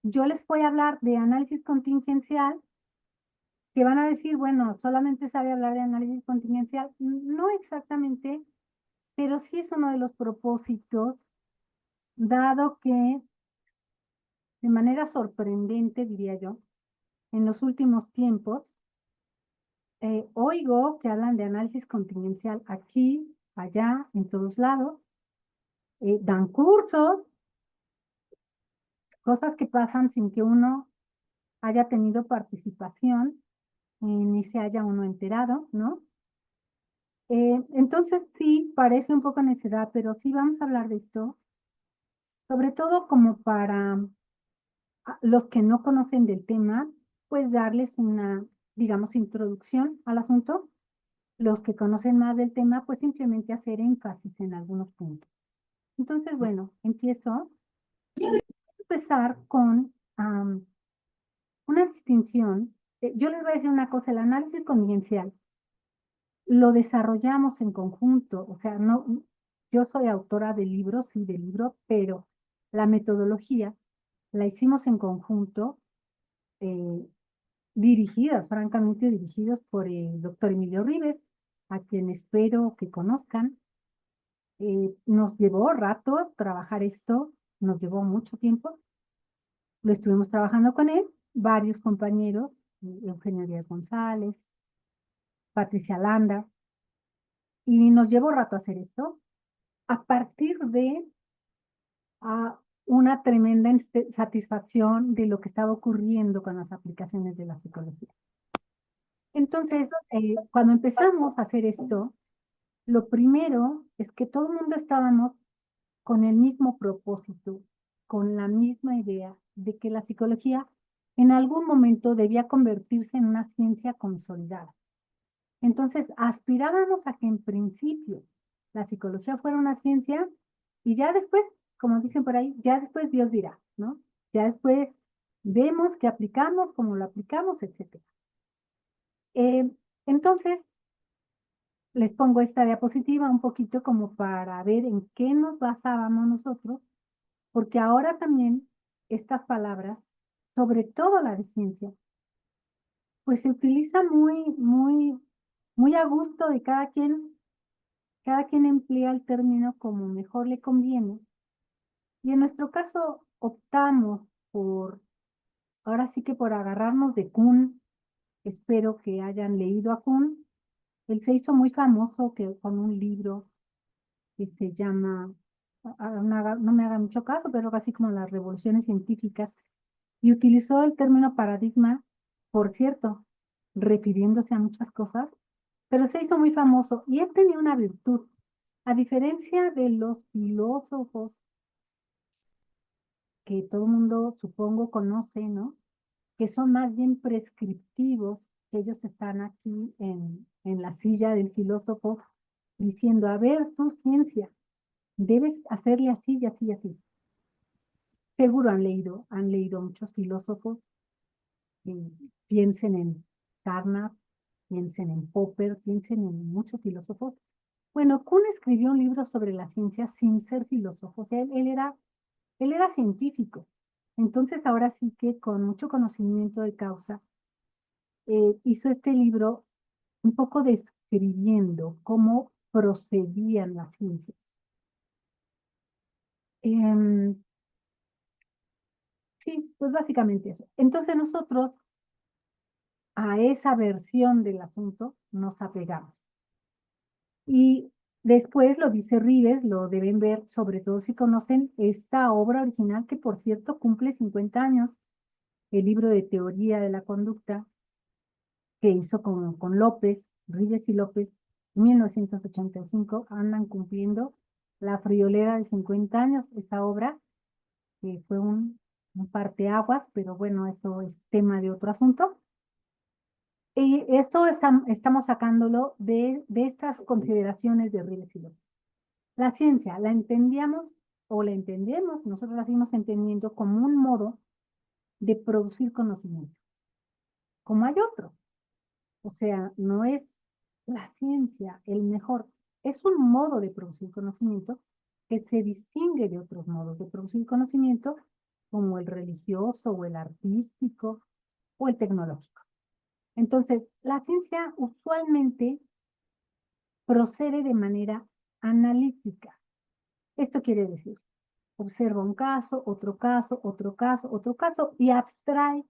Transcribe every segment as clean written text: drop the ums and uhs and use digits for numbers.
yo les voy a hablar de análisis contingencial, que van a decir, bueno, solamente sabe hablar de análisis contingencial. No exactamente, pero sí es uno de los propósitos, dado que de manera sorprendente, diría yo, en los últimos tiempos, oigo que hablan de análisis contingencial aquí, allá, en todos lados, dan cursos, cosas que pasan sin que uno haya tenido participación ni se haya uno enterado, ¿no? Entonces sí, parece un poco necedad, pero sí vamos a hablar de esto, sobre todo como para los que no conocen del tema, pues darles una, digamos, introducción al asunto. Los que conocen más del tema, pues simplemente hacer énfasis en algunos puntos. Entonces, bueno, empiezo. Empezar con una distinción. Yo les voy a decir una cosa, el análisis contingencial lo desarrollamos en conjunto, o sea, no, yo soy autora de libros, sí, de libro, pero la metodología la hicimos en conjunto, eh, dirigidas, francamente dirigidos por el doctor Emilio Rives, a quien espero que conozcan. Nos llevó rato trabajar esto, nos llevó mucho tiempo, lo estuvimos trabajando con él, varios compañeros, Eugenio Díaz González, Patricia Landa, y nos llevó rato hacer esto, a partir de una tremenda satisfacción de lo que estaba ocurriendo con las aplicaciones de la psicología. Entonces, cuando empezamos a hacer esto, lo primero es que todo el mundo estábamos con el mismo propósito, con la misma idea de que la psicología en algún momento debía convertirse en una ciencia consolidada. Entonces, aspirábamos a que en principio la psicología fuera una ciencia y ya después, como dicen por ahí, ya después Dios dirá, ¿no? Ya después vemos qué aplicamos, cómo lo aplicamos, etcétera. Entonces, les pongo esta diapositiva un poquito como para ver en qué nos basábamos nosotros, porque ahora también estas palabras, sobre todo la de ciencia, pues se utiliza muy a gusto de cada quien emplea el término como mejor le conviene. Y en nuestro caso optamos por, ahora sí que por agarrarnos de Kuhn. Espero que hayan leído a Kuhn. Él se hizo muy famoso con un libro que se llama, no me haga mucho caso, pero casi como las revoluciones científicas, y utilizó el término paradigma, por cierto, refiriéndose a muchas cosas, pero se hizo muy famoso y él tenía una virtud. A diferencia de los filósofos que todo el mundo supongo conoce, ¿no? Que son más bien prescriptivos, que ellos están aquí en la silla del filósofo diciendo, a ver, tu ciencia, debes hacerle así y así y así. Seguro han leído muchos filósofos, piensen en Carnap, piensen en Popper, piensen en muchos filósofos. Bueno, Kuhn escribió un libro sobre la ciencia sin ser filósofo, o sea, él era científico. Entonces, ahora sí que con mucho conocimiento de causa, hizo este libro un poco describiendo cómo procedían las ciencias. Em, sí, pues básicamente eso. Entonces nosotros a esa versión del asunto nos apegamos. Y después lo dice Rives, lo deben ver, sobre todo si conocen esta obra original que por cierto cumple 50 años, el libro de teoría de la conducta que hizo con López, Rives y López, en 1985, andan cumpliendo la friolera de 50 años, esa obra, que fue un parteaguas, pero bueno, eso es tema de otro asunto. Y esto estamos sacándolo de estas consideraciones de Rives y López. La ciencia la entendíamos o la entendemos, nosotros la seguimos entendiendo como un modo de producir conocimiento, como hay otros. O sea, no es la ciencia el mejor, es un modo de producir conocimiento que se distingue de otros modos de producir conocimiento como el religioso o el artístico o el tecnológico. Entonces, la ciencia usualmente procede de manera analítica. Esto quiere decir, observa un caso, otro caso, otro caso, otro caso y abstrae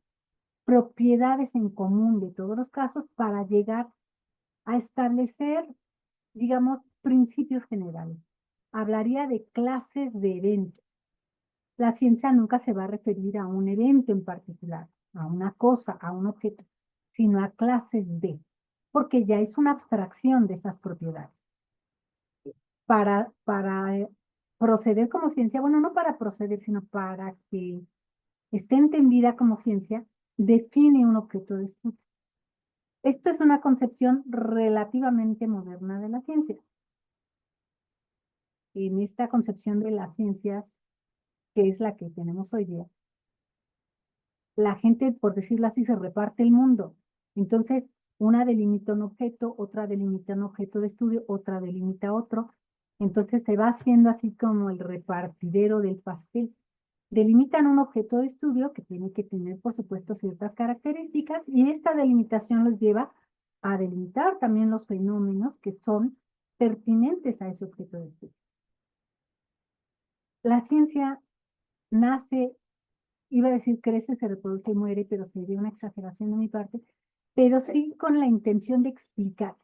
propiedades en común de todos los casos para llegar a establecer, digamos, principios generales. Hablaría de clases de eventos. La ciencia nunca se va a referir a un evento en particular, a una cosa, a un objeto, sino a clases de, porque ya es una abstracción de esas propiedades. Para proceder como ciencia, bueno, no para proceder, sino para que esté entendida como ciencia, define un objeto de estudio. Esto es una concepción relativamente moderna de las ciencias. En esta concepción de las ciencias, que es la que tenemos hoy día, la gente, por decirlo así, se reparte el mundo. Entonces, una delimita un objeto, otra delimita un objeto de estudio, otra delimita otro. Entonces se va haciendo así como el repartidero del pastel. Delimitan un objeto de estudio que tiene que tener, por supuesto, ciertas características y esta delimitación los lleva a delimitar también los fenómenos que son pertinentes a ese objeto de estudio. La ciencia nace, iba a decir crece, se reproduce y muere, pero sería una exageración de mi parte, pero sí con la intención de explicar,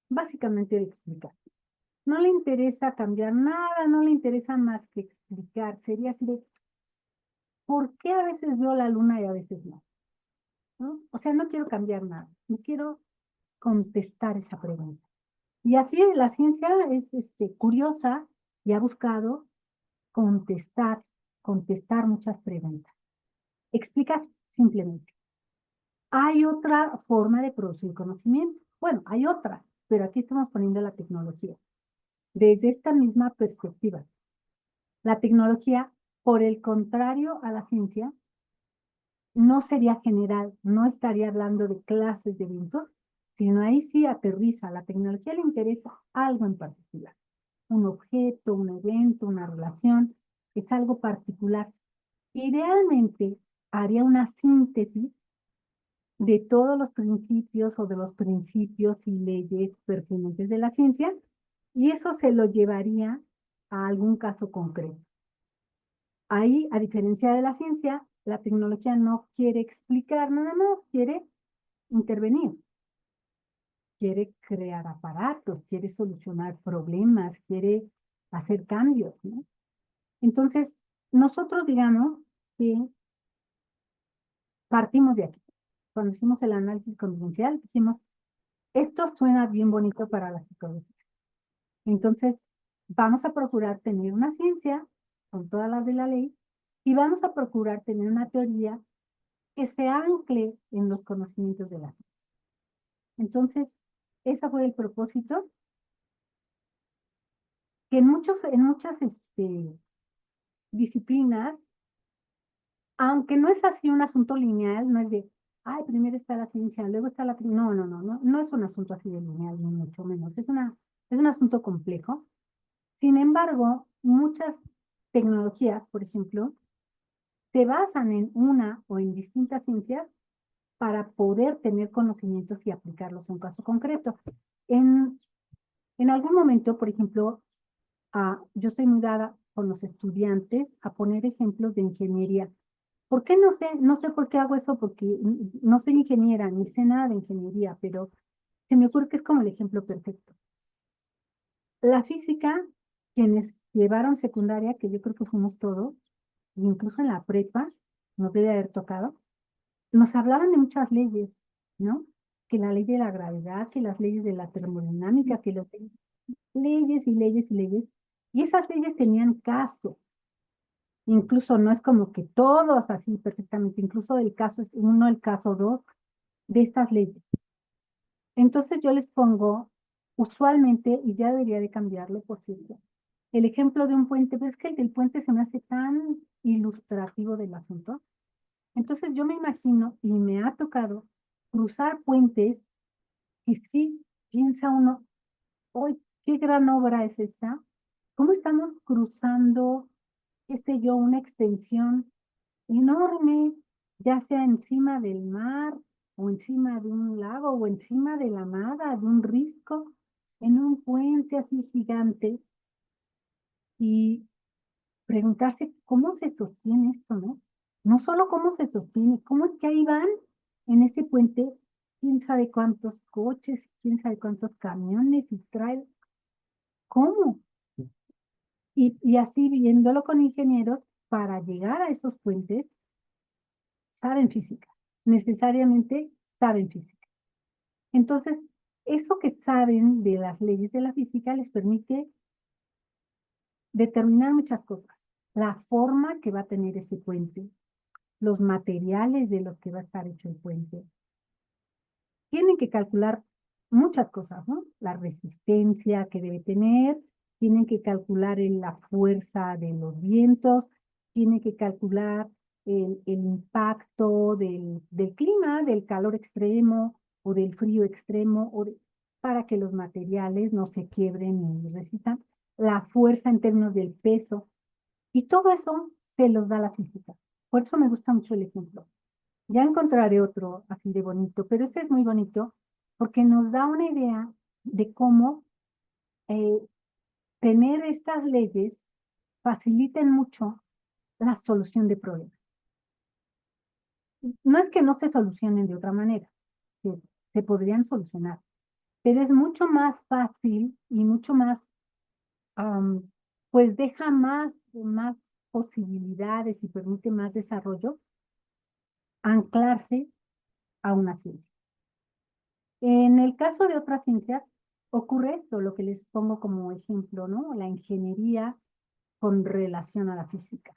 básicamente de explicar. No le interesa cambiar nada, no le interesa más que explicar. Sería así de, ¿por qué a veces veo la luna y a veces no? ¿No? O sea, no quiero cambiar nada, no quiero contestar esa pregunta. Y así la ciencia es curiosa y ha buscado contestar, contestar muchas preguntas. Explicar simplemente. Hay otra forma de producir conocimiento. Bueno, hay otras, pero aquí estamos poniendo la tecnología. Desde esta misma perspectiva, la tecnología, por el contrario a la ciencia, no sería general, no estaría hablando de clases de eventos, sino ahí sí aterriza. A la tecnología le interesa algo en particular, un objeto, un evento, una relación, es algo particular. Idealmente haría una síntesis de todos los principios o de los principios y leyes pertinentes de la ciencia y eso se lo llevaría a algún caso concreto. Ahí, a diferencia de la ciencia, la tecnología no quiere explicar nada más, quiere intervenir, quiere crear aparatos, quiere solucionar problemas, quiere hacer cambios, ¿no? Entonces, nosotros digamos que partimos de aquí. Cuando hicimos el análisis convivencial, dijimos, esto suena bien bonito para la psicología. Entonces, vamos a procurar tener una ciencia con todas las de la ley y vamos a procurar tener una teoría que se ancle en los conocimientos de la ciencia. Entonces, ese fue el propósito que en muchas disciplinas, aunque no es así un asunto lineal, no es de, ay, primero está la ciencia, luego está la... No es un asunto así de lineal, ni mucho menos. Es un asunto complejo. Sin embargo, muchas tecnologías, por ejemplo, se basan en una o en distintas ciencias para poder tener conocimientos y aplicarlos a un caso concreto. En, en algún momento, por ejemplo, yo soy muy dada con los estudiantes a poner ejemplos de ingeniería. ¿Por qué no sé? No sé por qué hago eso, porque no soy ingeniera, ni sé nada de ingeniería, pero se me ocurre que es como el ejemplo perfecto. La física, quienes llevaron secundaria, que yo creo que fuimos todos, incluso en la prepa, nos debe haber tocado, nos hablaban de muchas leyes, ¿no? Que la ley de la gravedad, que las leyes de la termodinámica, que las leyes y leyes y leyes. Y esas leyes tenían casos. Incluso no es como que todos así perfectamente, incluso el caso 1, el caso 2 de estas leyes. Entonces yo les pongo, usualmente, y ya debería de cambiarlo, por cierto, el ejemplo de un puente, pero es que el del puente se me hace tan ilustrativo del asunto. Entonces yo me imagino y me ha tocado cruzar puentes y sí piensa uno, ¡ay, qué gran obra es esta! ¿Cómo estamos cruzando, qué sé yo, una extensión enorme, ya sea encima del mar, o encima de un lago, o encima de la nada, de un risco, en un puente así gigante, y preguntarse cómo se sostiene esto, ¿no? No solo cómo se sostiene, cómo es que ahí van en ese puente, quién sabe cuántos coches, quién sabe cuántos camiones y trae, ¿cómo? Y así viéndolo con ingenieros, para llegar a esos puentes, saben física, necesariamente saben física. Entonces, eso que saben de las leyes de la física les permite determinar muchas cosas. La forma que va a tener ese puente, los materiales de los que va a estar hecho el puente. Tienen que calcular muchas cosas, ¿no? La resistencia que debe tener, tienen que calcular la fuerza de los vientos, tienen que calcular el impacto del clima, del calor extremo o del frío extremo, para que los materiales no se quiebren y resistan, la fuerza en términos del peso, y todo eso se los da la física. Por eso me gusta mucho el ejemplo. Ya encontraré otro así de bonito, pero este es muy bonito porque nos da una idea de cómo eh, tener estas leyes faciliten mucho la solución de problemas. No es que no se solucionen de otra manera, que se podrían solucionar, pero es mucho más fácil y mucho más, pues deja más posibilidades y permite más desarrollo anclarse a una ciencia. En el caso de otras ciencias, ocurre esto, lo que les pongo como ejemplo, ¿no? La ingeniería con relación a la física.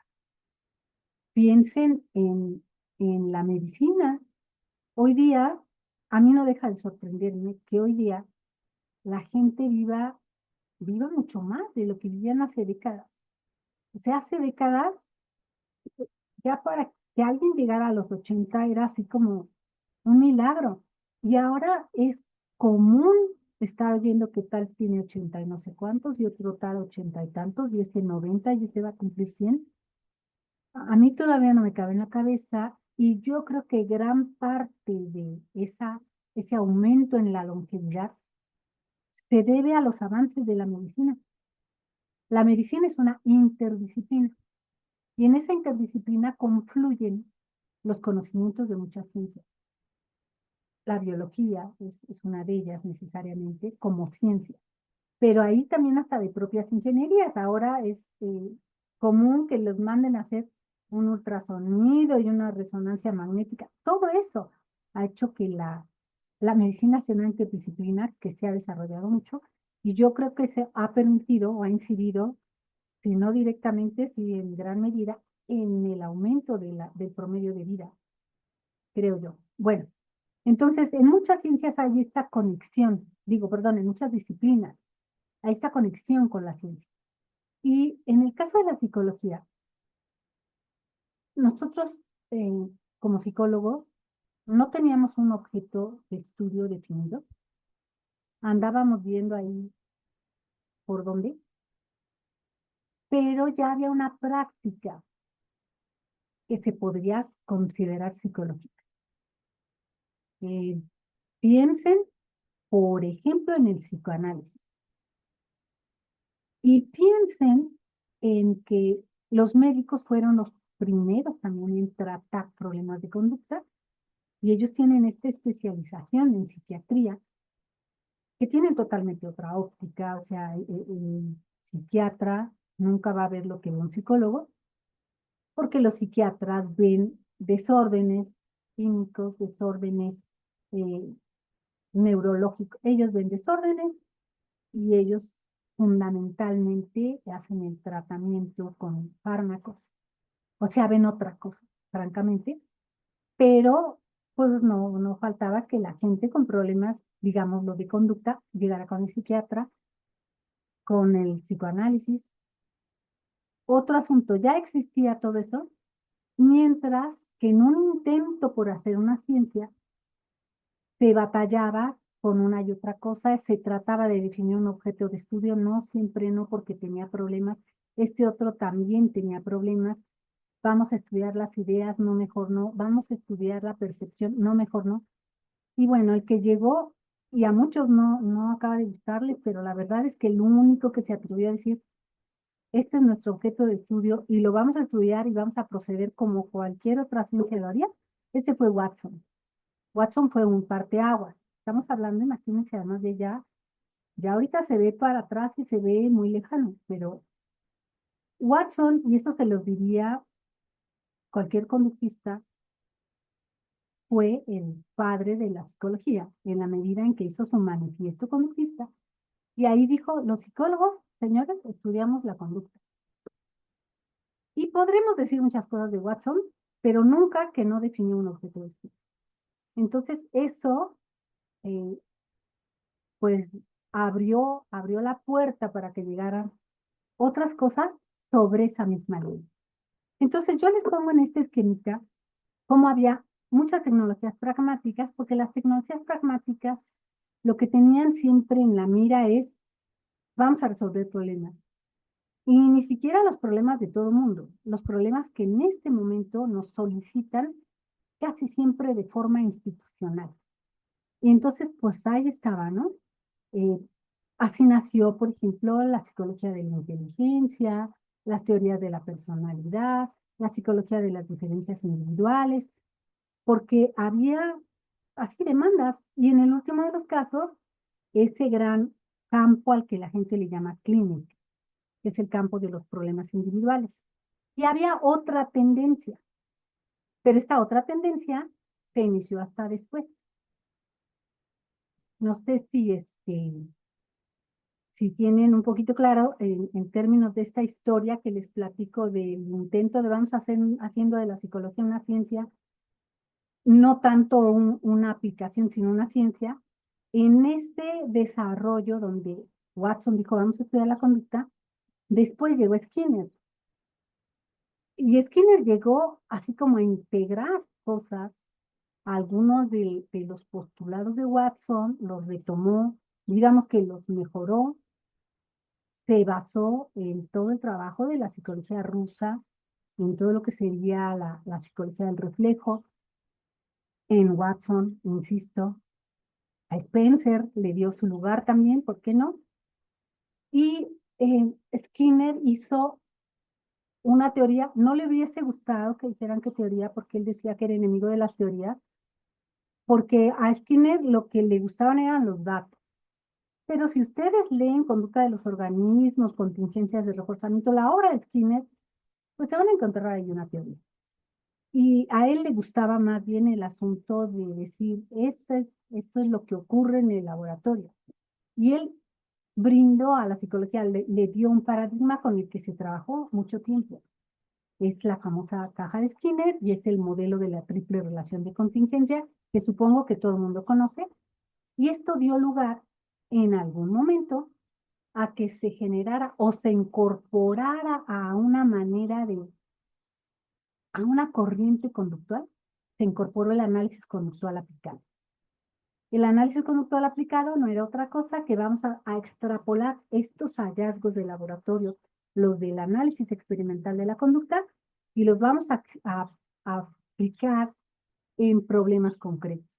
Piensen en la medicina. Hoy día, a mí no deja de sorprenderme que hoy día la gente viva mucho más de lo que vivían hace décadas. O sea, hace décadas, ya para que alguien llegara a los 80 era así como un milagro. Y ahora es común estar viendo que tal tiene 80 y no sé cuántos, y otro tal 80 y tantos, y este 90, y este va a cumplir 100. A mí todavía no me cabe en la cabeza, y yo creo que gran parte de ese aumento en la longevidad se debe a los avances de la medicina. La medicina es una interdisciplina, y en esa interdisciplina confluyen los conocimientos de muchas ciencias. La biología es una de ellas necesariamente como ciencia, pero ahí también hasta de propias ingenierías. Ahora es común que los manden a hacer un ultrasonido y una resonancia magnética. Todo eso ha hecho que la medicina sea una interdisciplina que se ha desarrollado mucho, y yo creo que se ha permitido o ha incidido, si no directamente, sí en gran medida, en el aumento del promedio de vida, creo yo. Bueno, entonces en muchas ciencias hay esta conexión, digo, perdón, en muchas disciplinas hay esta conexión con la ciencia. Y en el caso de la psicología, nosotros como psicólogos no teníamos un objeto de estudio definido, andábamos viendo ahí por dónde, pero ya había una práctica que se podría considerar psicológica. Piensen, por ejemplo, en el psicoanálisis, y piensen en que los médicos fueron los primeros también en tratar problemas de conducta, y ellos tienen esta especialización en psiquiatría, que tienen totalmente otra óptica. O sea, el psiquiatra nunca va a ver lo que ve un psicólogo, porque los psiquiatras ven desórdenes químicos, desórdenes eh, neurológicos. Ellos ven desórdenes y ellos fundamentalmente hacen el tratamiento con fármacos. O sea, ven otra cosa, francamente, pero pues no faltaba que la gente con problemas, digámoslo, de conducta, llegara con el psiquiatra, con el psicoanálisis. Otro asunto, ya existía todo eso, mientras que en un intento por hacer una ciencia, se batallaba con una y otra cosa, se trataba de definir un objeto de estudio, no siempre no, porque tenía problemas, este otro también tenía problemas, vamos a estudiar las ideas, no, mejor no, vamos a estudiar la percepción, no, mejor no. Y bueno, el que llegó, y a muchos no acaba de gustarles, pero la verdad es que el único que se atrevió a decir, este es nuestro objeto de estudio y lo vamos a estudiar y vamos a proceder como cualquier otra ciencia lo haría, ese fue Watson. Watson fue un parteaguas. Estamos hablando, imagínense, además de ya ahorita se ve para atrás y se ve muy lejano, pero Watson, y eso se los diría cualquier conductista, fue el padre de la psicología, en la medida en que hizo su manifiesto conductista. Y ahí dijo, los psicólogos, señores, estudiamos la conducta. Y podremos decir muchas cosas de Watson, pero nunca que no definió un objeto de estudio. Entonces, eso, eh, pues, abrió la puerta para que llegaran otras cosas sobre esa misma ley. Entonces, yo les pongo en esta esquemita cómo había muchas tecnologías pragmáticas, porque las tecnologías pragmáticas lo que tenían siempre en la mira es, vamos a resolver problemas. Y ni siquiera los problemas de todo el mundo, los problemas que en este momento nos solicitan casi siempre de forma institucional. Y entonces, pues ahí estaba, ¿no? Eh, Así nació, por ejemplo, la psicología de la inteligencia, las teorías de la personalidad, la psicología de las diferencias individuales, porque había así demandas. Y en el último de los casos, ese gran campo al que la gente le llama clínica, que es el campo de los problemas individuales. Y había otra tendencia, pero esta otra tendencia se inició hasta después. No sé si tienen un poquito claro en términos de esta historia que les platico del intento de vamos a hacer haciendo de la psicología una ciencia, no tanto una aplicación, sino una ciencia. En ese desarrollo donde Watson dijo, vamos a estudiar la conducta, después llegó Skinner. Y Skinner llegó así como a integrar cosas, algunos de los postulados de Watson, los retomó, digamos que los mejoró, se basó en todo el trabajo de la psicología rusa, en todo lo que sería la psicología del reflejo, en Watson, insisto, a Spencer le dio su lugar también, ¿por qué no? Y Skinner hizo una teoría, no le hubiese gustado que dijeran que teoría, porque él decía que era enemigo de las teorías, porque a Skinner lo que le gustaban eran los datos. Pero si ustedes leen Conducta de los organismos, contingencias de reforzamiento, la obra de Skinner, pues se van a encontrar ahí una teoría. Y a él le gustaba más bien el asunto de decir, esto es lo que ocurre en el laboratorio. Y él brindó a la psicología, le dio un paradigma con el que se trabajó mucho tiempo. Es la famosa caja de Skinner y es el modelo de la triple relación de contingencia, que supongo que todo el mundo conoce. Y esto dio lugar en algún momento a que se generara o se incorporara a una manera a una corriente conductual, se incorporó el análisis conductual aplicado. El análisis conductual aplicado no era otra cosa que vamos a extrapolar estos hallazgos de laboratorio, los del análisis experimental de la conducta, y los vamos a aplicar en problemas concretos.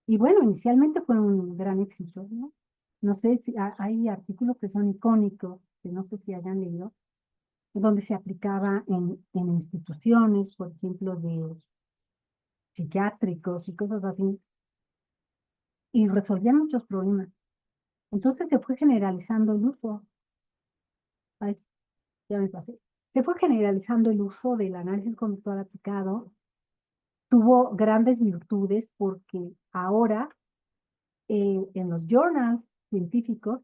Y bueno, inicialmente fue un gran éxito, ¿no? No sé si hay artículos que son icónicos, que no sé si hayan leído, donde se aplicaba en instituciones, por ejemplo, de psiquiátricos y cosas así, y resolvían muchos problemas. Entonces se fue generalizando el uso. Ay, ya me pasé. Se fue generalizando el uso del análisis conductual aplicado. Tuvo grandes virtudes porque ahora en los journals científicos,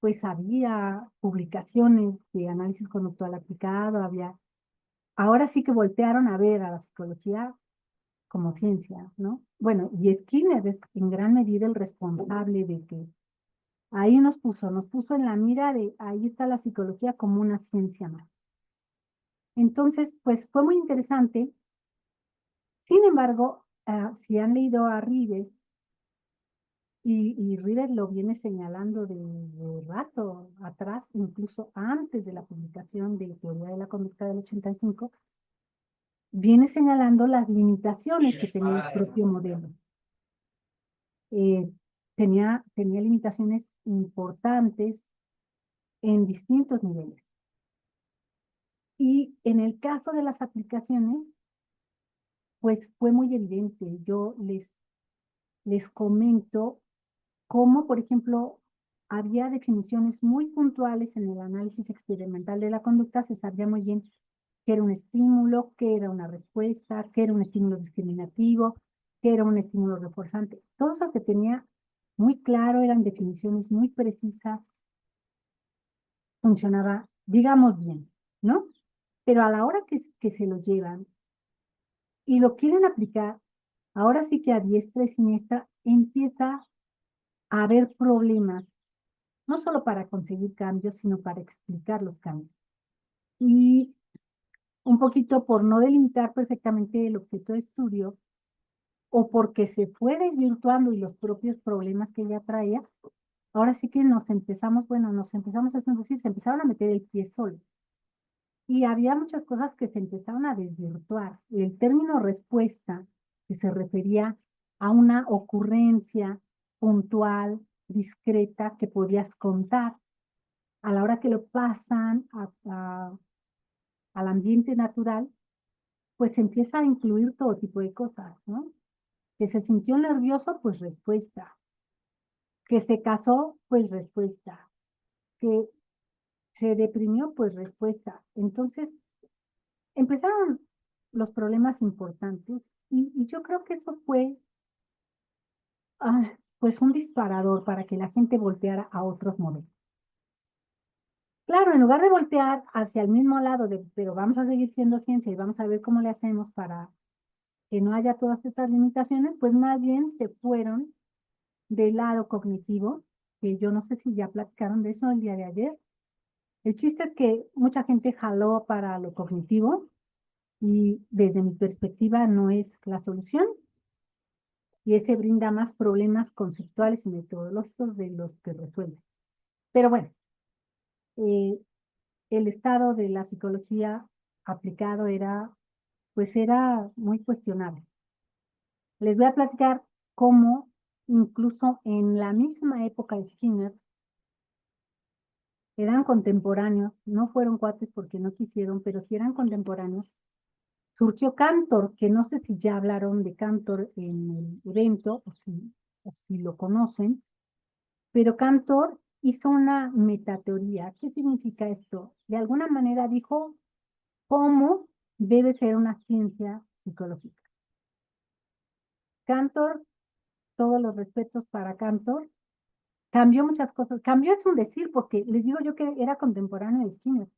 pues había publicaciones de análisis conductual aplicado, ahora sí que voltearon a ver a la psicología como ciencia, ¿no? Bueno, y Skinner es en gran medida el responsable de que ahí nos puso en la mira de ahí está la psicología como una ciencia más. Entonces, pues fue muy interesante. Sin embargo, si han leído a Rives, Y Rivet lo viene señalando de rato atrás, incluso antes de la publicación de Teoría de la Conducta del 85, viene señalando las limitaciones que tenía el propio modelo. Tenía limitaciones importantes en distintos niveles. Y en el caso de las aplicaciones, pues fue muy evidente. Yo les comento cómo, por ejemplo, había definiciones muy puntuales en el análisis experimental de la conducta. Se sabía muy bien qué era un estímulo, qué era una respuesta, qué era un estímulo discriminativo, qué era un estímulo reforzante. Todo eso que tenía muy claro, eran definiciones muy precisas, funcionaba, digamos, bien, ¿no? Pero a la hora que se lo llevan y lo quieren aplicar, ahora sí que a diestra y siniestra empieza a haber problemas, no solo para conseguir cambios, sino para explicar los cambios. Y un poquito por no delimitar perfectamente el objeto de estudio, o porque se fue desvirtuando y los propios problemas que ella traía, ahora sí que nos empezamos a decir, se empezaron a meter el pie solo. Y había muchas cosas que se empezaron a desvirtuar. El término respuesta, que se refería a una ocurrencia puntual, discreta, que podías contar, a la hora que lo pasan al ambiente natural, pues se empieza a incluir todo tipo de cosas, ¿no? Que se sintió nervioso, pues respuesta. Que se casó, pues respuesta. Que se deprimió, pues respuesta. Entonces, empezaron los problemas importantes y yo creo que eso fue pues un disparador para que la gente volteara a otros modelos. Claro, en lugar de voltear hacia el mismo lado de, pero vamos a seguir siendo ciencia y vamos a ver cómo le hacemos para que no haya todas estas limitaciones, pues más bien se fueron del lado cognitivo, que yo no sé si ya platicaron de eso el día de ayer. El chiste es que mucha gente jaló para lo cognitivo y desde mi perspectiva no es la solución y ese brinda más problemas conceptuales y metodológicos de los que resuelve. Pero bueno, eh, el estado de la psicología aplicado era muy cuestionable. Les voy a platicar cómo incluso en la misma época de Skinner eran contemporáneos, no fueron cuates porque no quisieron, pero sí eran contemporáneos. Surgió Cantor, que no sé si ya hablaron de Cantor en el evento o si lo conocen, pero Cantor hizo una metateoría. ¿Qué significa esto? De alguna manera dijo cómo debe ser una ciencia psicológica. Cantor, todos los respetos para Cantor, cambió muchas cosas. Cambió es un decir, porque les digo yo que era contemporáneo de Skinner,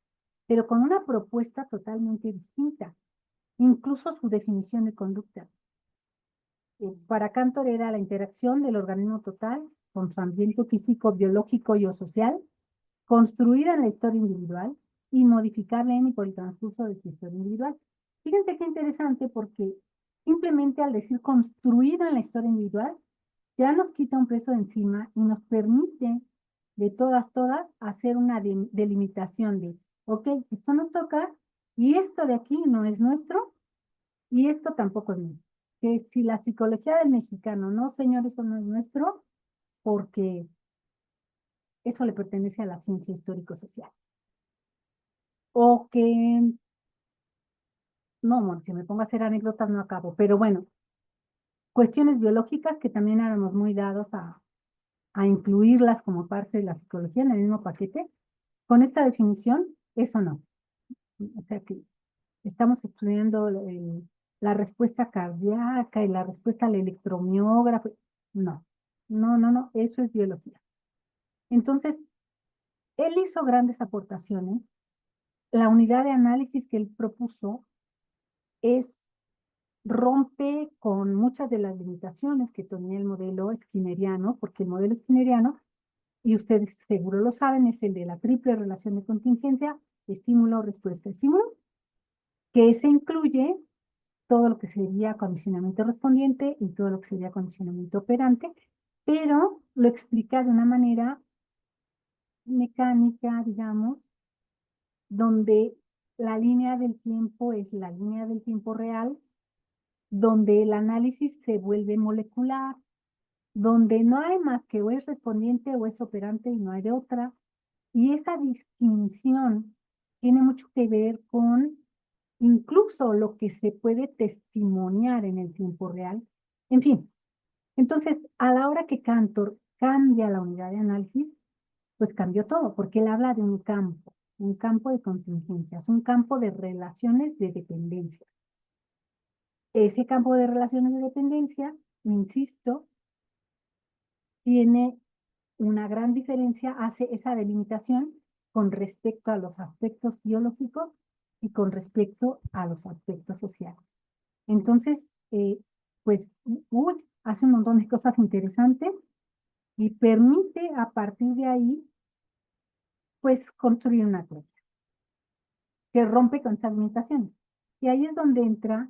pero con una propuesta totalmente distinta, incluso su definición de conducta. Para Cantor era la interacción del organismo total con su ambiente físico, biológico y o social, construida en la historia individual y modificable en y por el transcurso de su historia individual. Fíjense qué interesante porque simplemente al decir construida en la historia individual, ya nos quita un peso de encima y nos permite de todas, hacer una delimitación de, ok, esto nos toca y esto de aquí no es nuestro y esto tampoco es nuestro. Que si la psicología del mexicano, no, señor, eso no es nuestro, porque eso le pertenece a la ciencia histórico-social. O que, no, amor, si me pongo a hacer anécdotas no acabo, pero bueno, cuestiones biológicas que también éramos muy dados a incluirlas como parte de la psicología en el mismo paquete. Con esta definición, eso no. O sea que estamos estudiando la respuesta cardíaca y la respuesta al electromiógrafo. No, no, eso es biología. Entonces, él hizo grandes aportaciones. La unidad de análisis que él propuso rompe con muchas de las limitaciones que tenía el modelo skinneriano, porque el modelo skinneriano, y ustedes seguro lo saben, es el de la triple relación de contingencia, estímulo, respuesta, estímulo, que se incluye todo lo que sería condicionamiento respondiente y todo lo que sería condicionamiento operante, pero lo explica de una manera mecánica, digamos, donde la línea del tiempo es la línea del tiempo real, donde el análisis se vuelve molecular, donde no hay más que o es respondiente o es operante y no hay de otra. Y esa distinción tiene mucho que ver con incluso lo que se puede testimoniar en el tiempo real. En fin, entonces, a la hora que Cantor cambia la unidad de análisis, pues cambió todo, porque él habla de un campo de contingencias, un campo de relaciones de dependencia. Ese campo de relaciones de dependencia, insisto, tiene una gran diferencia, hace esa delimitación con respecto a los aspectos biológicos y con respecto a los aspectos sociales. Entonces, pues, hace un montón de cosas interesantes y permite a partir de ahí, pues, construir una teoría que rompe con esas limitaciones. Y ahí es donde entra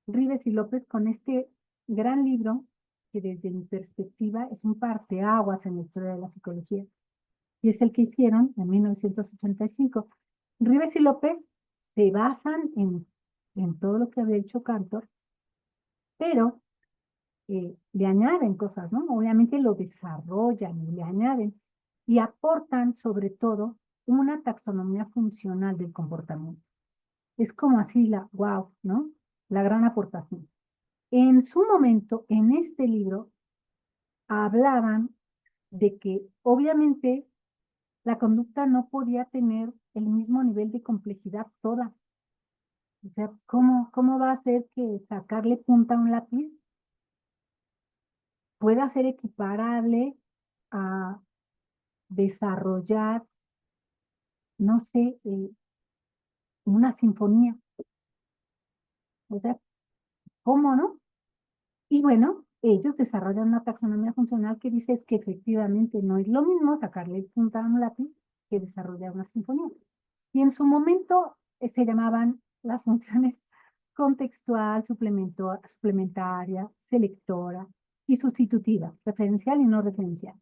Ribes y López con este gran libro que desde mi perspectiva es un parteaguas en la historia de la psicología, y es el que hicieron en 1985. Ribes y López se basan en todo lo que había hecho Cantor, pero le añaden cosas, ¿no? Obviamente lo desarrollan y le añaden y aportan sobre todo una taxonomía funcional del comportamiento. Es como así wow, ¿no? La gran aportación. En su momento, en este libro, hablaban de que obviamente la conducta no podía tener el mismo nivel de complejidad toda. O sea, ¿cómo va a ser que sacarle punta a un lápiz pueda ser equiparable a desarrollar, no sé, una sinfonía? O sea, ¿cómo no? Y bueno, ellos desarrollan una taxonomía funcional que dice es que efectivamente no es lo mismo sacarle punta a un lápiz que desarrollar una sinfonía. Y en su momento se llamaban las funciones contextual, suplementaria, selectora y sustitutiva, referencial y no referencial.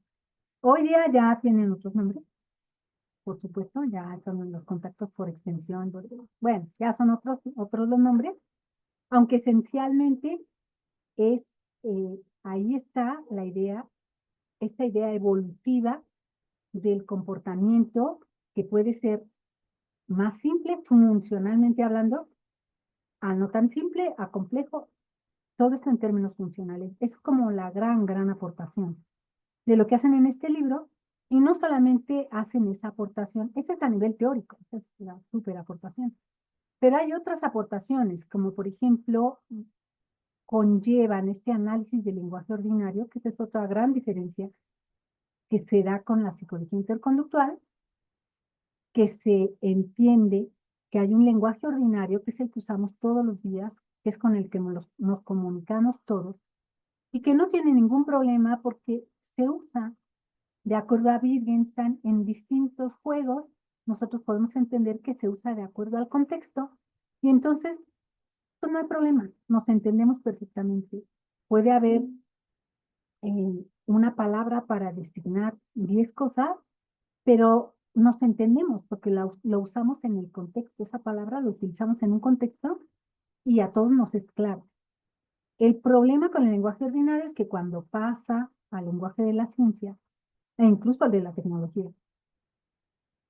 Hoy día ya tienen otros nombres, por supuesto, ya son los contactos por extensión, bueno, ya son otros los nombres, aunque esencialmente es, ahí está la idea, esta idea evolutiva del comportamiento que puede ser más simple funcionalmente hablando, a no tan simple, a complejo, todo esto en términos funcionales. Es como la gran aportación de lo que hacen en este libro, y no solamente hacen esa aportación, ese es a nivel teórico, esa es la súper aportación, pero hay otras aportaciones, como por ejemplo, conllevan este análisis del lenguaje ordinario, que esa es otra gran diferencia que se da con la psicología interconductual, que se entiende que hay un lenguaje ordinario, que es el que usamos todos los días, que es con el que nos comunicamos todos, y que no tiene ningún problema porque se usa de acuerdo a Wittgenstein en distintos juegos. Nosotros podemos entender que se usa de acuerdo al contexto, y entonces, pues no hay problema, nos entendemos perfectamente. Puede haber una palabra para designar 10 cosas, pero nos entendemos porque lo usamos en el contexto. Esa palabra lo utilizamos en un contexto y a todos nos es claro. El problema con el lenguaje ordinario es que cuando pasa al lenguaje de la ciencia, e incluso al de la tecnología,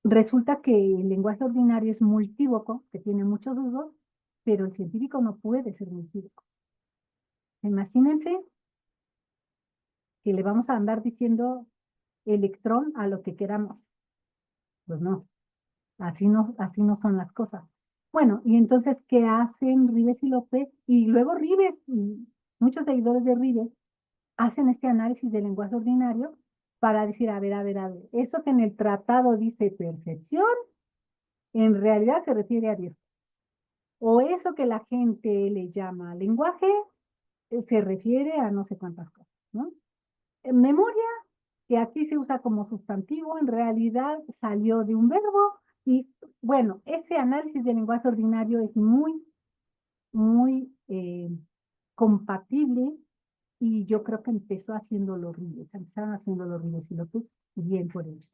resulta que el lenguaje ordinario es multívoco, que tiene muchos usos, pero el científico no puede ser multívoco. Imagínense que le vamos a andar diciendo electrón a lo que queramos. Pues no, así no son las cosas. Bueno, y entonces, ¿qué hacen Ribes y López? Y luego Ribes, y muchos seguidores de Ribes, hacen este análisis del lenguaje ordinario para decir, a ver, eso que en el tratado dice percepción, en realidad se refiere a 10. O eso que la gente le llama lenguaje, se refiere a no sé cuántas cosas, ¿no? Memoria, que aquí se usa como sustantivo, en realidad salió de un verbo. Y bueno, ese análisis del lenguaje ordinario es muy compatible y yo creo que empezó haciendo los Rives, empezaron haciendo los Rives y López, bien por ellos.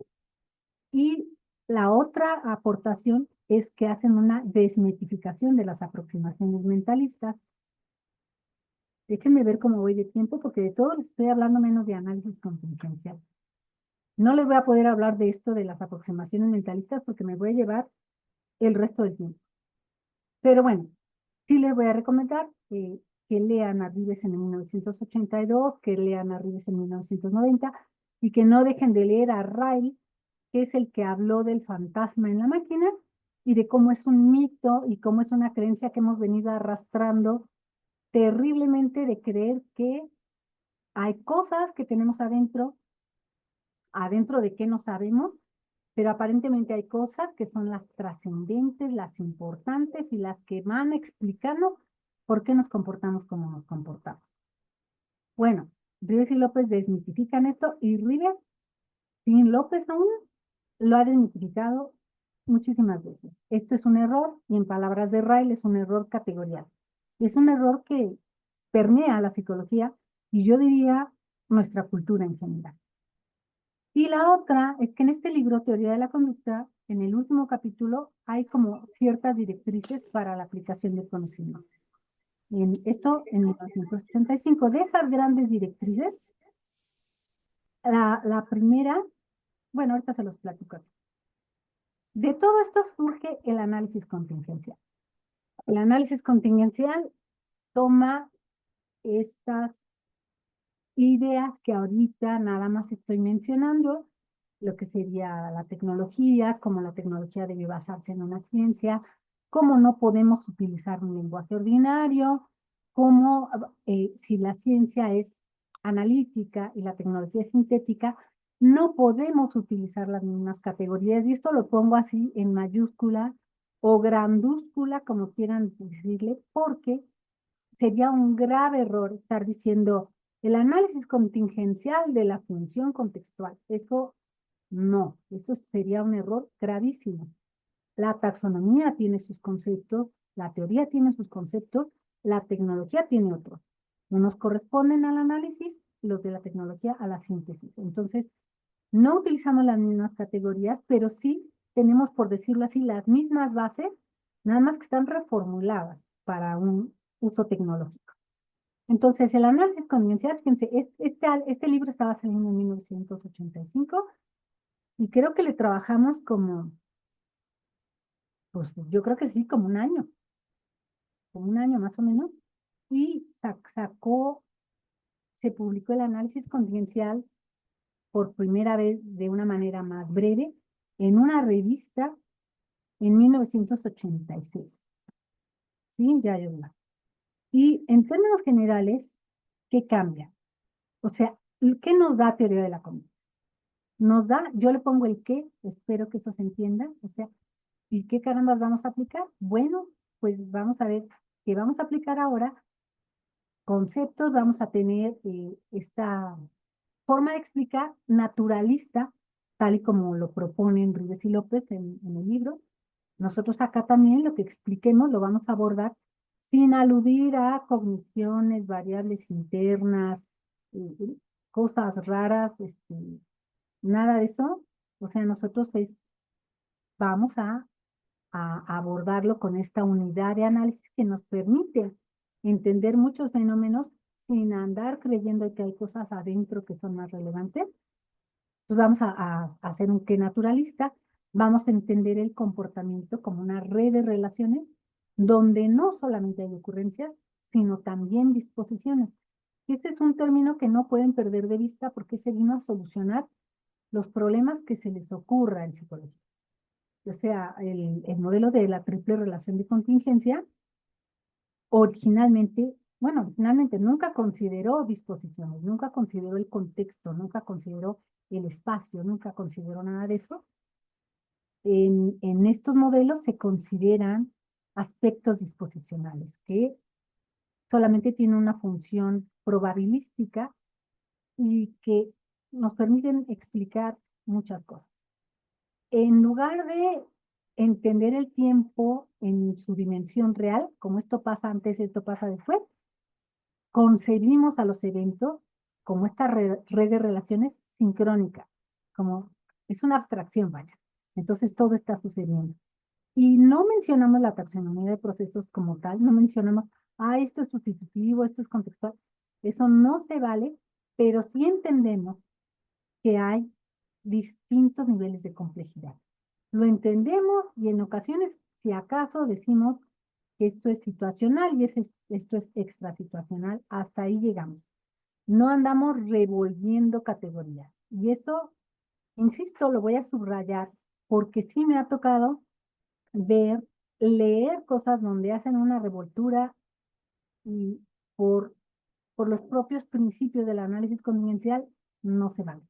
Y la otra aportación es que hacen una desmitificación de las aproximaciones mentalistas. Déjenme ver cómo voy de tiempo, porque de todo les estoy hablando menos de análisis contingencial. No les voy a poder hablar de esto de las aproximaciones mentalistas porque me voy a llevar el resto del tiempo. Pero bueno, sí les voy a recomendar que lean a Rives en 1982, que lean a Rives en 1990 y que no dejen de leer a Ray, que es el que habló del fantasma en la máquina y de cómo es un mito y cómo es una creencia que hemos venido arrastrando terriblemente de creer que hay cosas que tenemos adentro de que no sabemos, pero aparentemente hay cosas que son las trascendentes, las importantes y las que van a explicarnos por qué nos comportamos como nos comportamos. Bueno, Rives y López desmitifican esto y Rives, sin López aún, lo ha desmitificado muchísimas veces. Esto es un error y en palabras de Ryle es un error categorial. Es un error que permea la psicología y yo diría nuestra cultura en general. Y la otra es que en este libro, Teoría de la Conducta, en el último capítulo, hay como ciertas directrices para la aplicación del conocimiento. Esto en 1975, de esas grandes directrices, la primera, bueno, ahorita se los platico. De todo esto surge el análisis contingencial. El análisis contingencial toma estas ideas que ahorita nada más estoy mencionando, lo que sería la tecnología, cómo la tecnología debe basarse en una ciencia, cómo no podemos utilizar un lenguaje ordinario, cómo si la ciencia es analítica y la tecnología es sintética, no podemos utilizar las mismas categorías. Y esto lo pongo así en mayúscula o grandúscula, como quieran decirle, porque sería un grave error estar diciendo el análisis contingencial de la función contextual. Eso no, eso sería un error gravísimo. La taxonomía tiene sus conceptos, la teoría tiene sus conceptos, la tecnología tiene otros. Unos corresponden al análisis, los de la tecnología a la síntesis. Entonces, no utilizamos las mismas categorías, pero sí tenemos, por decirlo así, las mismas bases, nada más que están reformuladas para un uso tecnológico. Entonces, el análisis contingencial, fíjense, este libro estaba saliendo en 1985 y creo que le trabajamos como, pues yo creo que sí, como un año más o menos, y se publicó el análisis contingencial por primera vez de una manera más breve en una revista en 1986. Sí, ya yo. Y en términos generales, ¿qué cambia? O sea, ¿qué nos da teoría de la conducta? Nos da, yo le pongo el qué, espero que eso se entienda, o sea, ¿y qué carambas vamos a aplicar? Bueno, pues vamos a ver qué vamos a aplicar ahora, conceptos, vamos a tener esta forma de explicar naturalista, tal y como lo proponen Rives y López en el libro. Nosotros acá también lo que expliquemos lo vamos a abordar sin aludir a cogniciones, variables internas, cosas raras, nada de eso. O sea, vamos a abordarlo con esta unidad de análisis que nos permite entender muchos fenómenos sin andar creyendo que hay cosas adentro que son más relevantes. Entonces vamos a hacer un qué naturalista, vamos a entender el comportamiento como una red de relaciones donde no solamente hay ocurrencias, sino también disposiciones. Y ese es un término que no pueden perder de vista porque se vino a solucionar los problemas que se les ocurra en psicología. O sea, el modelo de la triple relación de contingencia originalmente nunca consideró disposiciones, nunca consideró el contexto, nunca consideró el espacio, nunca consideró nada de eso. En estos modelos se consideran aspectos disposicionales que solamente tienen una función probabilística y que nos permiten explicar muchas cosas. En lugar de entender el tiempo en su dimensión real, como esto pasa antes, esto pasa después, concebimos a los eventos como esta red de relaciones sincrónica, como es una abstracción, vaya. Entonces todo está sucediendo. Y no mencionamos la taxonomía de procesos como tal, no mencionamos, esto es sustitutivo, esto es contextual. Eso no se vale, pero sí entendemos que hay distintos niveles de complejidad. Lo entendemos y en ocasiones, si acaso, decimos que esto es situacional y esto es extrasituacional. Hasta ahí llegamos. No andamos revolviendo categorías. Y eso, insisto, lo voy a subrayar porque sí me ha tocado ver, leer cosas donde hacen una revoltura y por, por los propios principios del análisis convivencial no se vale.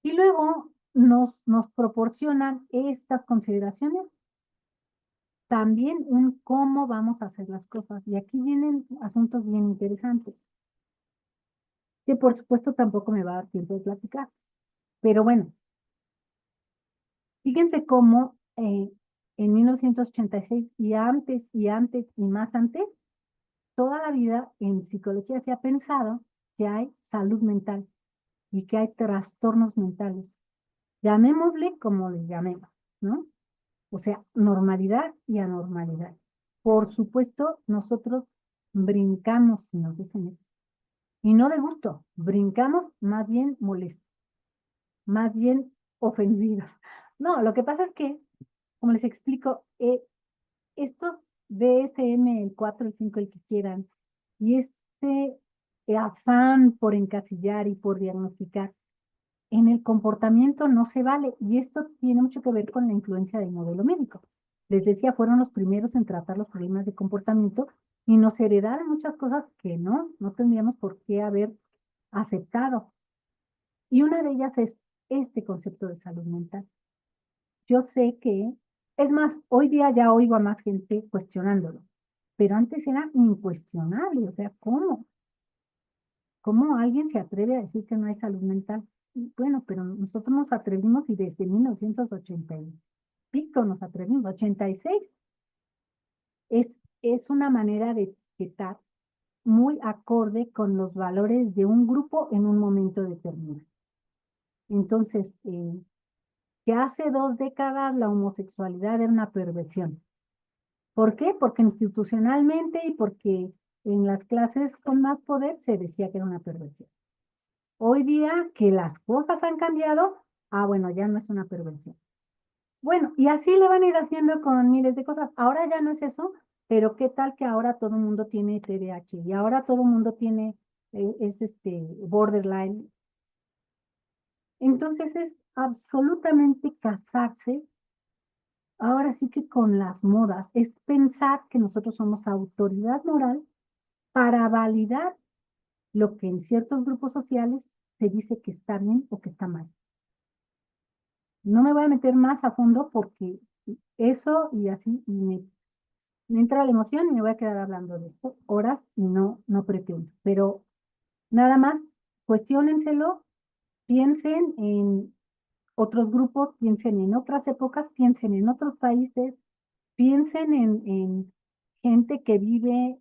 Y luego nos proporcionan estas consideraciones, también un cómo vamos a hacer las cosas. Y aquí vienen asuntos bien interesantes, que por supuesto tampoco me va a dar tiempo de platicar. Pero bueno, fíjense cómo en 1986 y antes y más antes, toda la vida en psicología se ha pensado que hay salud mental y que hay trastornos mentales. Llamémosle como le llamemos, ¿no? O sea, normalidad y anormalidad. Por supuesto, nosotros brincamos si nos dicen eso. Y no de gusto, brincamos más bien molestos, más bien ofendidos. No, lo que pasa es que, como les explico, estos DSM, el 4, el 5, el que quieran, y este afán por encasillar y por diagnosticar, en el comportamiento no se vale, y esto tiene mucho que ver con la influencia del modelo médico. Les decía, fueron los primeros en tratar los problemas de comportamiento y nos heredaron muchas cosas que no tendríamos por qué haber aceptado. Y una de ellas es este concepto de salud mental. Yo sé que, es más, hoy día ya oigo a más gente cuestionándolo, pero antes era incuestionable, o sea, ¿cómo? ¿Cómo alguien se atreve a decir que no hay salud mental? Y bueno, pero nosotros nos atrevimos y desde 1980 y pico nos atrevimos, 86. Es, es una manera de etiquetar muy acorde con los valores de un grupo en un momento determinado. Entonces, que hace 2 décadas la homosexualidad era una perversión. ¿Por qué? Porque institucionalmente y porque en las clases con más poder se decía que era una perversión. Hoy día que las cosas han cambiado, bueno, ya no es una perversión. Bueno, y así le van a ir haciendo con miles de cosas. Ahora ya no es eso, pero ¿qué tal que ahora todo el mundo tiene TDAH y ahora todo el mundo tiene, es borderline? Entonces es absolutamente casarse, ahora sí que con las modas, es pensar que nosotros somos autoridad moral para validar lo que en ciertos grupos sociales se dice que está bien o que está mal. No me voy a meter más a fondo porque eso y así me entra la emoción y me voy a quedar hablando de esto horas y no pretendo. Pero nada más, cuestiónenselo, piensen en otros grupos, piensen en otras épocas, piensen en otros países, piensen en gente que vive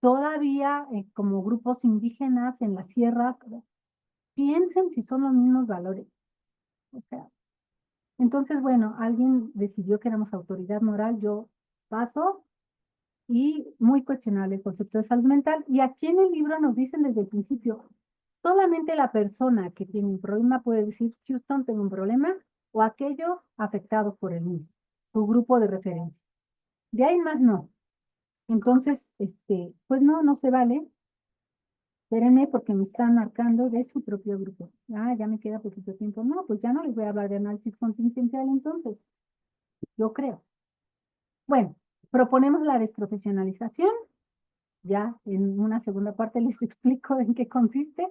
todavía como grupos indígenas en las sierras. Piensen si son los mismos valores. O sea, entonces, bueno, alguien decidió que éramos autoridad moral, yo paso y muy cuestionable el concepto de salud mental. Y aquí en el libro nos dicen desde el principio, solamente la persona que tiene un problema puede decir, Houston, tengo un problema, o aquellos afectados por el mismo, su grupo de referencia. De ahí más no. Entonces, pues no se vale. Espérenme porque me están marcando de su propio grupo. Ya me queda poquito tiempo. No, pues ya no les voy a hablar de análisis contingencial entonces, yo creo. Bueno, proponemos la desprofesionalización. Ya en una segunda parte les explico en qué consiste.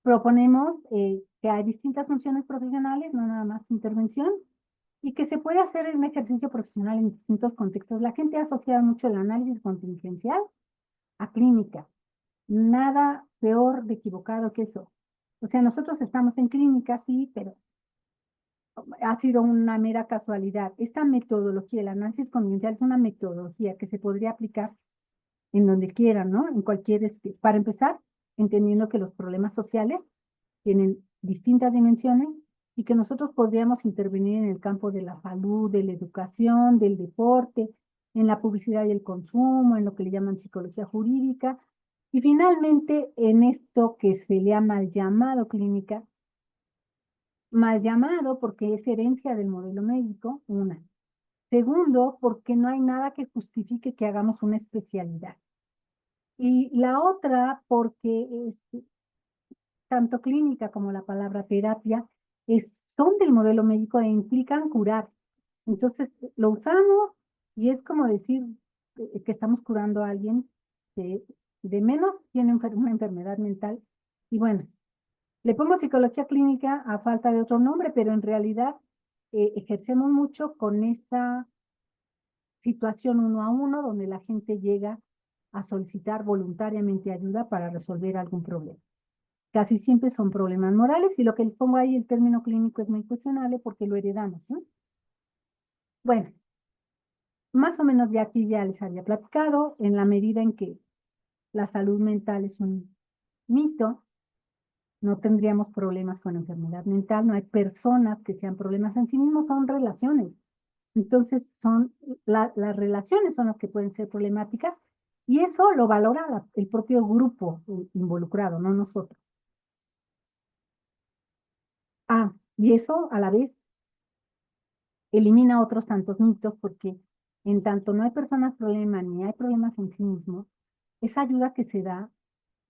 Proponemos que hay distintas funciones profesionales, no nada más intervención, y que se puede hacer un ejercicio profesional en distintos contextos. La gente ha asociado mucho el análisis contingencial a clínica. Nada peor de equivocado que eso. O sea, nosotros estamos en clínica, sí, pero ha sido una mera casualidad. Esta metodología, el análisis convivencial, es una metodología que se podría aplicar en donde quieran, ¿no? En cualquier, para empezar, entendiendo que los problemas sociales tienen distintas dimensiones y que nosotros podríamos intervenir en el campo de la salud, de la educación, del deporte, en la publicidad y el consumo, en lo que le llaman psicología jurídica, y finalmente en esto que se le ha mal llamado clínica, mal llamado porque es herencia del modelo médico, una. Segundo, porque no hay nada que justifique que hagamos una especialidad. Y la otra, porque tanto clínica como la palabra terapia son del modelo médico e implican curar. Entonces, lo usamos y es como decir que estamos curando a alguien que de menos tiene una enfermedad mental. Y bueno, le pongo psicología clínica a falta de otro nombre, pero en realidad ejercemos mucho con esa situación uno a uno donde la gente llega a solicitar voluntariamente ayuda para resolver algún problema. Casi siempre son problemas morales y lo que les pongo ahí, el término clínico es muy cuestionable porque lo heredamos, ¿no? Bueno, más o menos ya aquí ya les había platicado, en la medida en que la salud mental es un mito, no tendríamos problemas con enfermedad mental, no hay personas que sean problemas en sí mismos, son relaciones. Entonces, las relaciones son las que pueden ser problemáticas y eso lo valora el propio grupo involucrado, no nosotros. Ah, y eso a la vez elimina otros tantos mitos porque en tanto no hay personas problemas ni hay problemas en sí mismos, esa ayuda que se da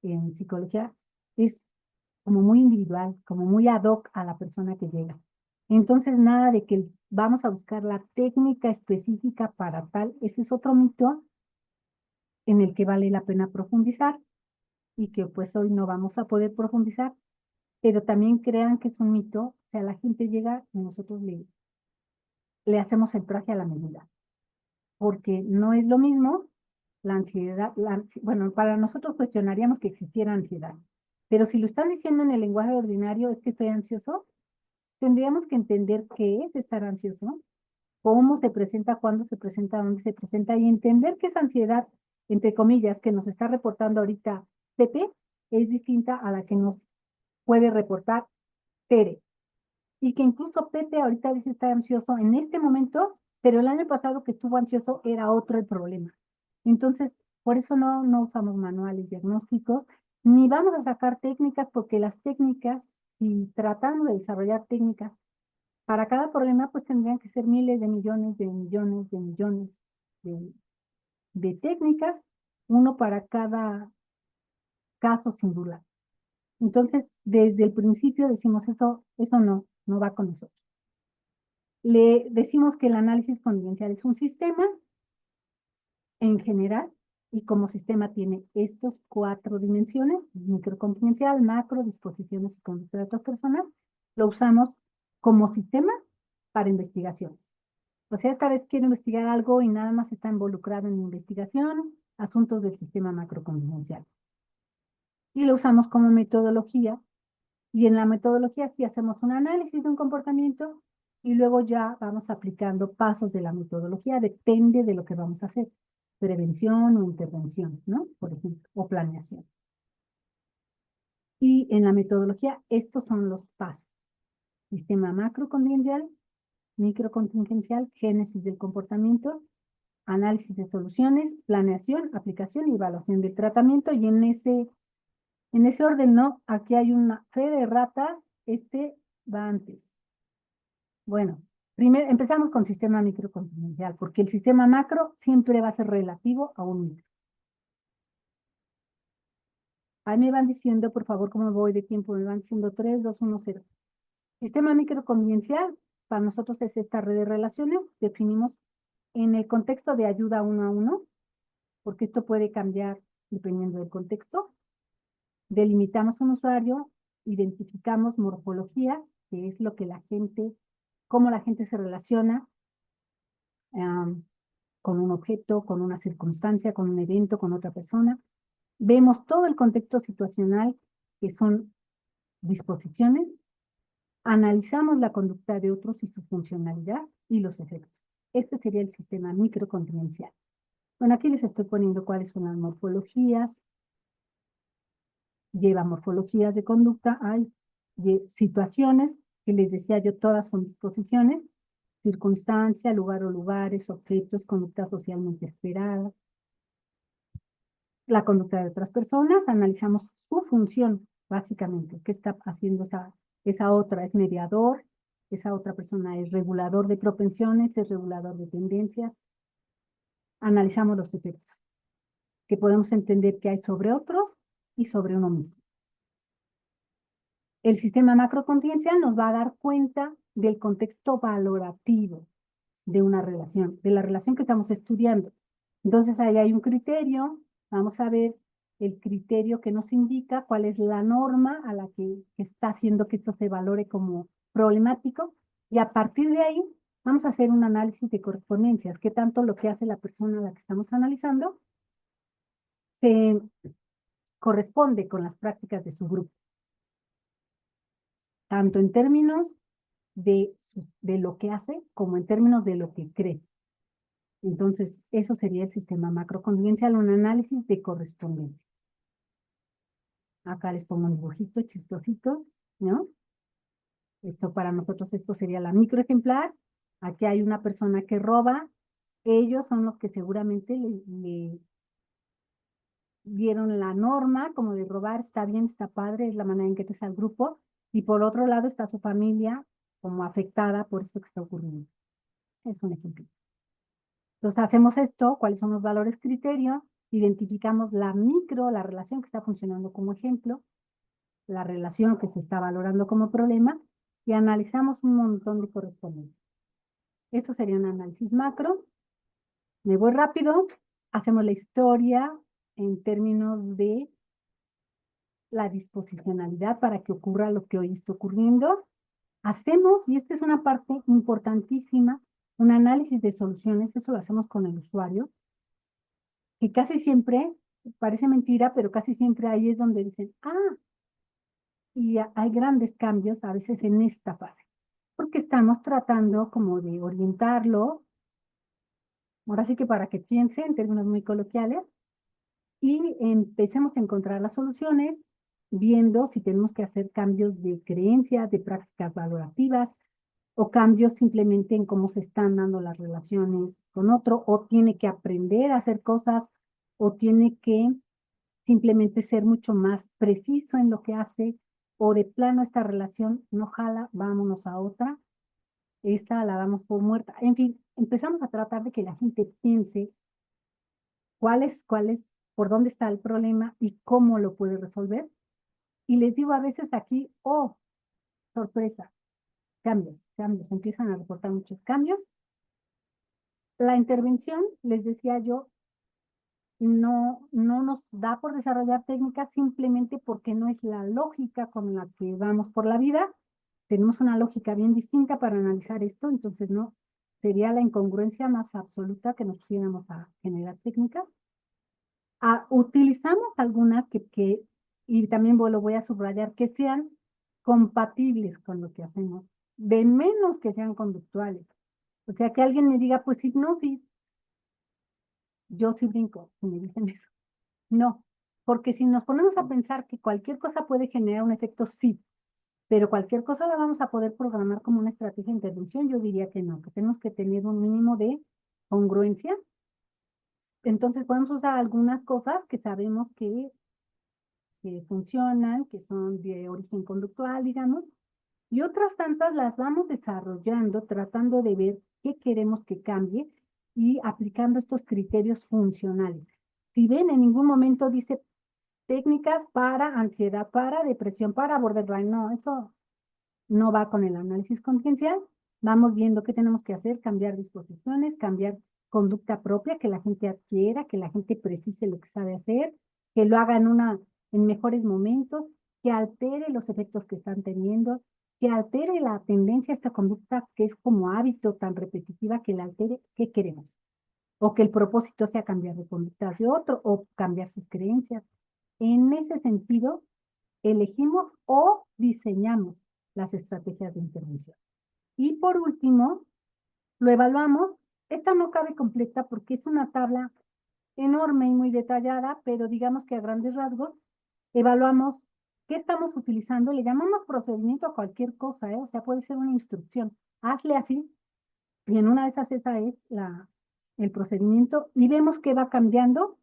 en psicología es como muy individual, como muy ad hoc a la persona que llega. Entonces, nada de que vamos a buscar la técnica específica para tal, ese es otro mito en el que vale la pena profundizar y que pues hoy no vamos a poder profundizar, pero también crean que es un mito, o sea, la gente llega y nosotros le hacemos el traje a la medida, porque no es lo mismo la ansiedad, bueno, para nosotros cuestionaríamos que existiera ansiedad, pero si lo están diciendo en el lenguaje ordinario, es que estoy ansioso, tendríamos que entender qué es estar ansioso, cómo se presenta, cuándo se presenta, dónde se presenta, y entender que esa ansiedad, entre comillas, que nos está reportando ahorita Pepe, es distinta a la que nos puede reportar Tere. Y que incluso Pepe ahorita dice estar ansioso en este momento, pero el año pasado que estuvo ansioso era otro el problema. Entonces, por eso no usamos manuales diagnósticos, ni vamos a sacar técnicas, porque las técnicas, si tratando de desarrollar técnicas para cada problema, pues tendrían que ser miles de millones, de millones, de millones de, de técnicas, uno para cada caso singular. Entonces, desde el principio decimos eso no va con nosotros. Le decimos que el análisis contingencial es un sistema en general y como sistema tiene estos 4 dimensiones, microcontingencial, macro, disposiciones y conducta de otras personas, lo usamos como sistema para investigaciones. O sea, esta vez quiero investigar algo y nada más está involucrado en investigación, asuntos del sistema macrocontingencial. Y lo usamos como metodología. Y en la metodología sí hacemos un análisis de un comportamiento y luego ya vamos aplicando pasos de la metodología, depende de lo que vamos a hacer. Prevención o intervención, ¿no? Por ejemplo, o planeación. Y en la metodología estos son los pasos. Sistema macrocontingencial, microcontingencial, génesis del comportamiento, análisis de soluciones, planeación, aplicación y evaluación del tratamiento. Y en ese orden, ¿no? Aquí hay una fe de ratas, este va antes. Bueno, primero empezamos con sistema microcontingencial, porque el sistema macro siempre va a ser relativo a un micro. Ahí me van diciendo, por favor, cómo voy de tiempo, me van diciendo 3, 2, 1, 0. Sistema microcontingencial, para nosotros es esta red de relaciones, definimos en el contexto de ayuda uno a uno, porque esto puede cambiar dependiendo del contexto. Delimitamos un usuario, identificamos morfologías, que es lo que cómo la gente se relaciona con un objeto, con una circunstancia, con un evento, con otra persona. Vemos todo el contexto situacional, que son disposiciones, analizamos la conducta de otros y su funcionalidad y los efectos. Este sería el sistema microcontingencial. Bueno, aquí les estoy poniendo cuáles son las morfologías. Lleva morfologías de conducta, hay situaciones, que les decía yo, todas son disposiciones, circunstancia, lugar o lugares, objetos, conducta socialmente esperada. La conducta de otras personas, analizamos su función, básicamente, qué está haciendo esa otra, es mediador, esa otra persona es regulador de propensiones, es regulador de tendencias. Analizamos los efectos que podemos entender que hay sobre otros y sobre uno mismo. El sistema macrocontingencial nos va a dar cuenta del contexto valorativo de una relación, de la relación que estamos estudiando. Entonces ahí hay un criterio, vamos a ver el criterio que nos indica cuál es la norma a la que está haciendo que esto se valore como problemático, y a partir de ahí vamos a hacer un análisis de correspondencias, qué tanto lo que hace la persona a la que estamos analizando se corresponde con las prácticas de su grupo, tanto en términos de lo que hace como en términos de lo que cree. Entonces, eso sería el sistema macrocontingencial, un análisis de correspondencia. Acá les pongo un dibujito chistosito, ¿no? Esto para nosotros, esto sería la microejemplar. Aquí hay una persona que roba. Ellos son los que seguramente le dieron la norma, como de robar, está bien, está padre, es la manera en que te está el grupo. Y por otro lado está su familia como afectada por esto que está ocurriendo. Es un ejemplo. Entonces hacemos esto, cuáles son los valores criterio, identificamos la relación que está funcionando como ejemplo, la relación que se está valorando como problema, y analizamos un montón de correspondencias. Esto sería un análisis macro. Me voy rápido, hacemos la historia en términos de la disposicionalidad para que ocurra lo que hoy está ocurriendo. Hacemos, y esta es una parte importantísima, un análisis de soluciones, eso lo hacemos con el usuario, que casi siempre, parece mentira, pero casi siempre ahí es donde dicen, y hay grandes cambios a veces en esta fase, porque estamos tratando como de orientarlo, ahora sí que para que piense en términos muy coloquiales, y empecemos a encontrar las soluciones, viendo si tenemos que hacer cambios de creencias, de prácticas valorativas, o cambios simplemente en cómo se están dando las relaciones con otro, o tiene que aprender a hacer cosas, o tiene que simplemente ser mucho más preciso en lo que hace, o de plano esta relación no jala, vámonos a otra, esta la damos por muerta. En fin, empezamos a tratar de que la gente piense por dónde está el problema y cómo lo puede resolver. Y les digo a veces aquí, oh, sorpresa, cambios, empiezan a reportar muchos cambios. La intervención, les decía yo, no nos da por desarrollar técnicas simplemente porque no es la lógica con la que vamos por la vida. Tenemos una lógica bien distinta para analizar esto, entonces no sería la incongruencia más absoluta que nos pusiéramos a generar técnicas. Utilizamos algunas y también lo voy a subrayar, que sean compatibles con lo que hacemos, de menos que sean conductuales. O sea, que alguien me diga, pues hipnosis, yo sí brinco, si me dicen eso. No, porque si nos ponemos a pensar que cualquier cosa puede generar un efecto, sí, pero cualquier cosa la vamos a poder programar como una estrategia de intervención, yo diría que no, que tenemos que tener un mínimo de congruencia. Entonces podemos usar algunas cosas que sabemos que funcionan, que son de origen conductual, digamos, y otras tantas las vamos desarrollando, tratando de ver qué queremos que cambie y aplicando estos criterios funcionales. Si ven, en ningún momento dice técnicas para ansiedad, para depresión, para borderline. No, eso no va con el análisis contingencial. Vamos viendo qué tenemos que hacer, cambiar disposiciones, cambiar conducta propia, que la gente adquiera, que la gente precise lo que sabe hacer, que lo haga en mejores momentos, que altere los efectos que están teniendo, que altere la tendencia a esta conducta que es como hábito tan repetitiva, que la altere, ¿qué queremos? O que el propósito sea cambiar de conducta de otro o cambiar sus creencias. En ese sentido, elegimos o diseñamos las estrategias de intervención. Y por último, lo evaluamos. Esta no cabe completa porque es una tabla enorme y muy detallada, pero digamos que a grandes rasgos evaluamos qué estamos utilizando, le llamamos procedimiento a cualquier cosa, ¿eh? O sea, puede ser una instrucción, hazle así, y en una de esas esa es el procedimiento, y vemos que va cambiando.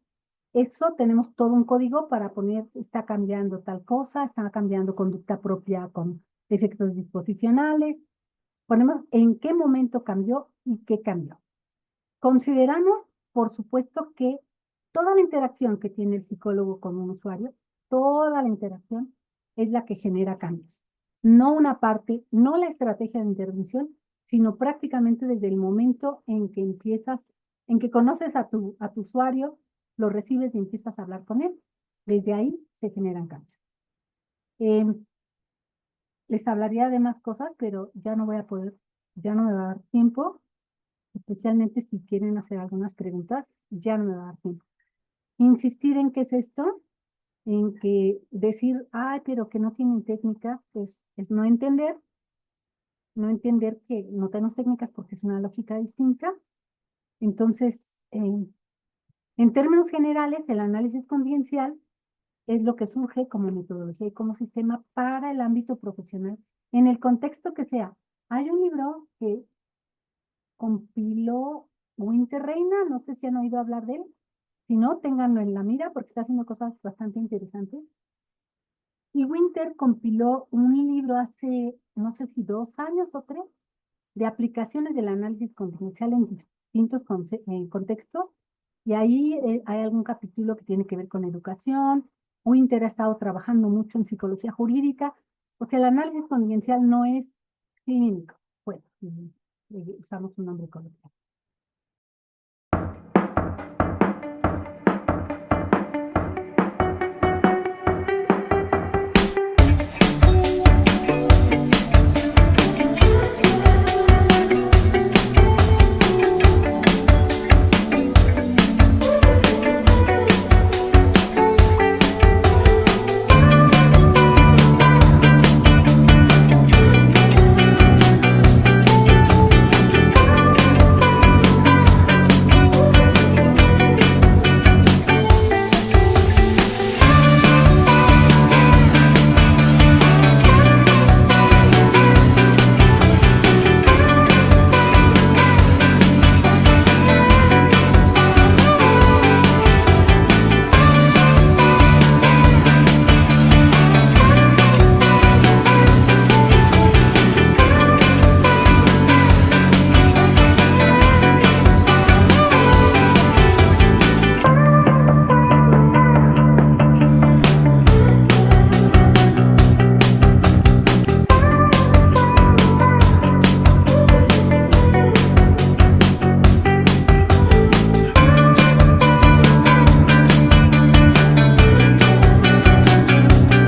Eso tenemos todo un código para poner, está cambiando tal cosa, está cambiando conducta propia con efectos disposicionales. Ponemos en qué momento cambió y qué cambió. Consideramos, por supuesto, que toda la interacción que tiene el psicólogo con un usuario, toda la interacción es la que genera cambios. No una parte, no la estrategia de intervención, sino prácticamente desde el momento en que empiezas, en que conoces a tu usuario, lo recibes y empiezas a hablar con él. Desde ahí se generan cambios. Les hablaría de más cosas, pero ya no voy a poder, ya no me va a dar tiempo, especialmente si quieren hacer algunas preguntas, ya no me va a dar tiempo. Insistir en qué es esto, en que decir, ay, pero que no tienen técnicas, pues es no entender, no entender que no tenemos técnicas porque es una lógica distinta. Entonces, en términos generales, el análisis conciencial es lo que surge como metodología y como sistema para el ámbito profesional, en el contexto que sea. Hay un libro que compiló Winter Reina, no sé si han oído hablar de él. Si no, ténganlo en la mira porque está haciendo cosas bastante interesantes. Y Winter compiló un libro hace, no sé si 2 años o 3, de aplicaciones del análisis contingencial en distintos contextos. Y ahí hay algún capítulo que tiene que ver con educación. Winter ha estado trabajando mucho en psicología jurídica. O sea, el análisis contingencial no es clínico, pues, usamos un nombre coloquial.